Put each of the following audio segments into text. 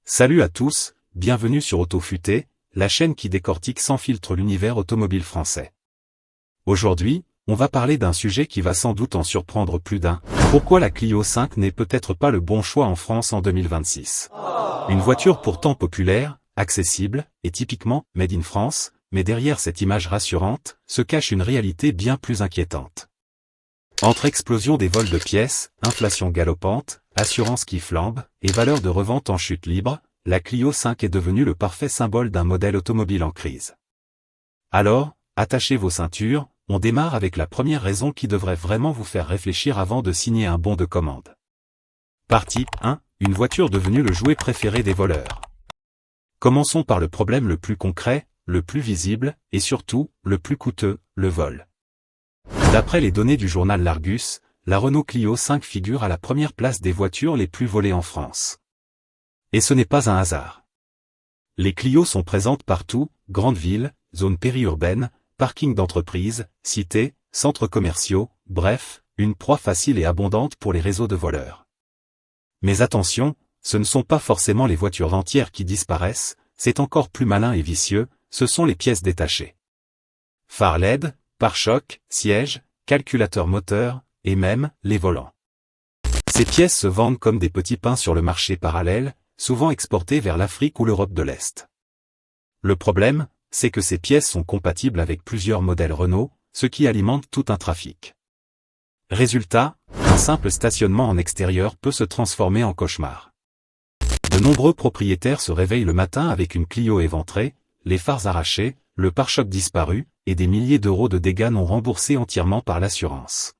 Salut à tous, bienvenue sur Autofuté, la chaîne qui décortique sans filtre l'univers automobile français. Aujourd'hui, on va parler d'un sujet qui va sans doute en surprendre plus d'un. Pourquoi la Clio 5 n'est peut-être pas le bon choix en France en 2026? Une voiture pourtant populaire, accessible, et typiquement « Made in France », mais derrière cette image rassurante, se cache une réalité bien plus inquiétante. Entre explosion des vols de pièces, inflation galopante, assurance qui flambe, et valeur de revente en chute libre, la Clio 5 est devenue le parfait symbole d'un modèle automobile en crise. Alors, attachez vos ceintures, on démarre avec la première raison qui devrait vraiment vous faire réfléchir avant de signer un bon de commande. Partie 1. Une voiture devenue le jouet préféré des voleurs. Commençons par le problème le plus concret, le plus visible, et surtout, le plus coûteux, le vol. D'après les données du journal L'Argus, la Renault Clio 5 figure à la première place des voitures les plus volées en France. Et ce n'est pas un hasard. Les Clio sont présentes partout, grandes villes, zones périurbaines, parkings d'entreprises, cités, centres commerciaux, bref, une proie facile et abondante pour les réseaux de voleurs. Mais attention, ce ne sont pas forcément les voitures entières qui disparaissent, c'est encore plus malin et vicieux, ce sont les pièces détachées. Phares LED, pare-chocs, sièges, calculateurs moteurs, et même, les volants. Ces pièces se vendent comme des petits pains sur le marché parallèle, souvent exportés vers l'Afrique ou l'Europe de l'Est. Le problème, c'est que ces pièces sont compatibles avec plusieurs modèles Renault, ce qui alimente tout un trafic. Résultat, un simple stationnement en extérieur peut se transformer en cauchemar. De nombreux propriétaires se réveillent le matin avec une Clio éventrée, les phares arrachés, le pare-choc disparu, et des milliers d'euros de dégâts non remboursés entièrement par l'assurance.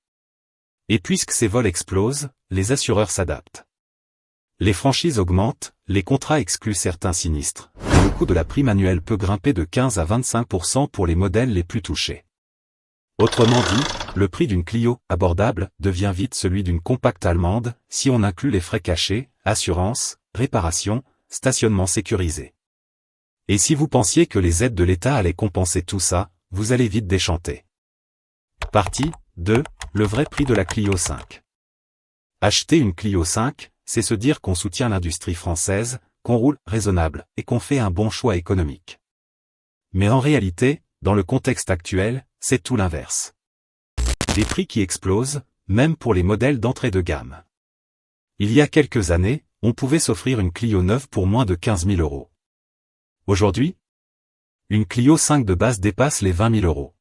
Et puisque ces vols explosent, les assureurs s'adaptent. Les franchises augmentent, les contrats excluent certains sinistres, et le coût de la prime annuelle peut grimper de 15 à 25% pour les modèles les plus touchés. Autrement dit, le prix d'une Clio abordable devient vite celui d'une compacte allemande, si on inclut les frais cachés, assurance, réparation, stationnement sécurisé. Et si vous pensiez que les aides de l'État allaient compenser tout ça, vous allez vite déchanter. Partie 2. Le vrai prix de la Clio 5. Acheter une Clio 5, c'est se dire qu'on soutient l'industrie française, qu'on roule raisonnable et qu'on fait un bon choix économique. Mais en réalité, dans le contexte actuel, c'est tout l'inverse. Des prix qui explosent, même pour les modèles d'entrée de gamme. Il y a quelques années, on pouvait s'offrir une Clio neuve pour moins de 15 000 euros. Aujourd'hui, une Clio 5 de base dépasse les 20 000 euros.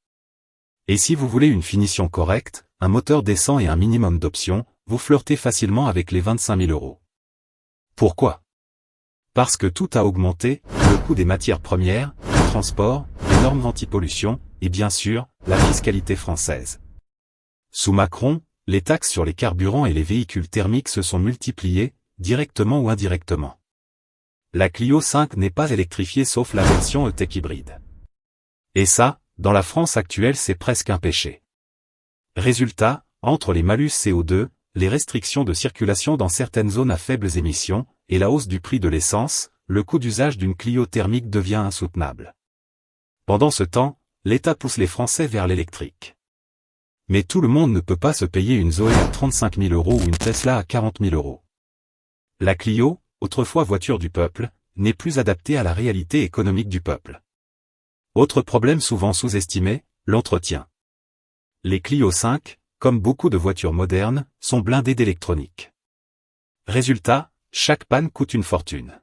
Et si vous voulez une finition correcte, un moteur décent et un minimum d'options, vous flirtez facilement avec les 25 000 euros. Pourquoi? Parce que tout a augmenté, le coût des matières premières, le transport, les normes anti-pollution, et bien sûr, la fiscalité française. Sous Macron, les taxes sur les carburants et les véhicules thermiques se sont multipliées, directement ou indirectement. La Clio 5 n'est pas électrifiée sauf la version E-Tech hybride. Et ça, dans la France actuelle c'est presque un péché. Résultat, entre les malus CO2, les restrictions de circulation dans certaines zones à faibles émissions, et la hausse du prix de l'essence, le coût d'usage d'une Clio thermique devient insoutenable. Pendant ce temps, l'État pousse les Français vers l'électrique. Mais tout le monde ne peut pas se payer une Zoé à 35 000 euros ou une Tesla à 40 000 euros. La Clio, autrefois voiture du peuple, n'est plus adaptée à la réalité économique du peuple. Autre problème souvent sous-estimé, l'entretien. Les Clio 5, comme beaucoup de voitures modernes, sont blindées d'électronique. Résultat, chaque panne coûte une fortune.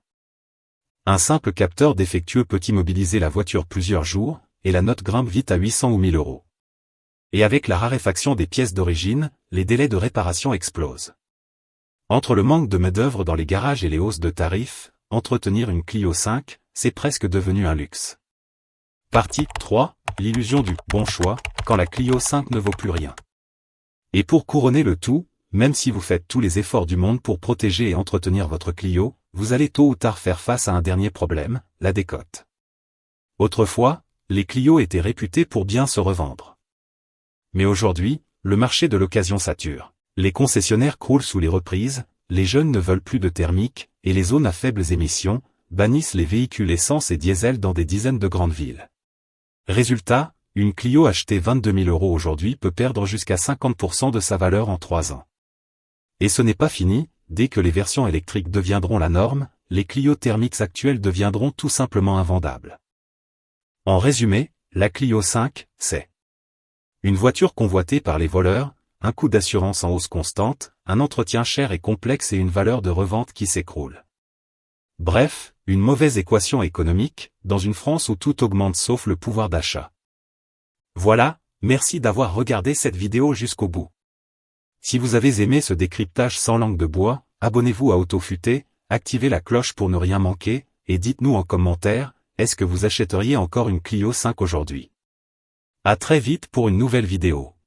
Un simple capteur défectueux peut immobiliser la voiture plusieurs jours, et la note grimpe vite à 800 ou 1000 euros. Et avec la raréfaction des pièces d'origine, les délais de réparation explosent. Entre le manque de main-d'œuvre dans les garages et les hausses de tarifs, entretenir une Clio 5, c'est presque devenu un luxe. Partie 3. L'illusion du « bon choix » quand la Clio 5 ne vaut plus rien. Et pour couronner le tout, même si vous faites tous les efforts du monde pour protéger et entretenir votre Clio, vous allez tôt ou tard faire face à un dernier problème, la décote. Autrefois, les Clio étaient réputées pour bien se revendre. Mais aujourd'hui, le marché de l'occasion sature. Les concessionnaires croulent sous les reprises, les jeunes ne veulent plus de thermique, et les zones à faibles émissions bannissent les véhicules essence et diesel dans des dizaines de grandes villes. Résultat, une Clio achetée 22 000 euros aujourd'hui peut perdre jusqu'à 50% de sa valeur en 3 ans. Et ce n'est pas fini, dès que les versions électriques deviendront la norme, les Clio Thermix actuels deviendront tout simplement invendables. En résumé, la Clio 5, c'est une voiture convoitée par les voleurs, un coût d'assurance en hausse constante, un entretien cher et complexe et une valeur de revente qui s'écroule. Bref, une mauvaise équation économique, dans une France où tout augmente sauf le pouvoir d'achat. Voilà, merci d'avoir regardé cette vidéo jusqu'au bout. Si vous avez aimé ce décryptage sans langue de bois, abonnez-vous à Autofuté, activez la cloche pour ne rien manquer, et dites-nous en commentaire, est-ce que vous achèteriez encore une Clio 5 aujourd'hui? À très vite pour une nouvelle vidéo.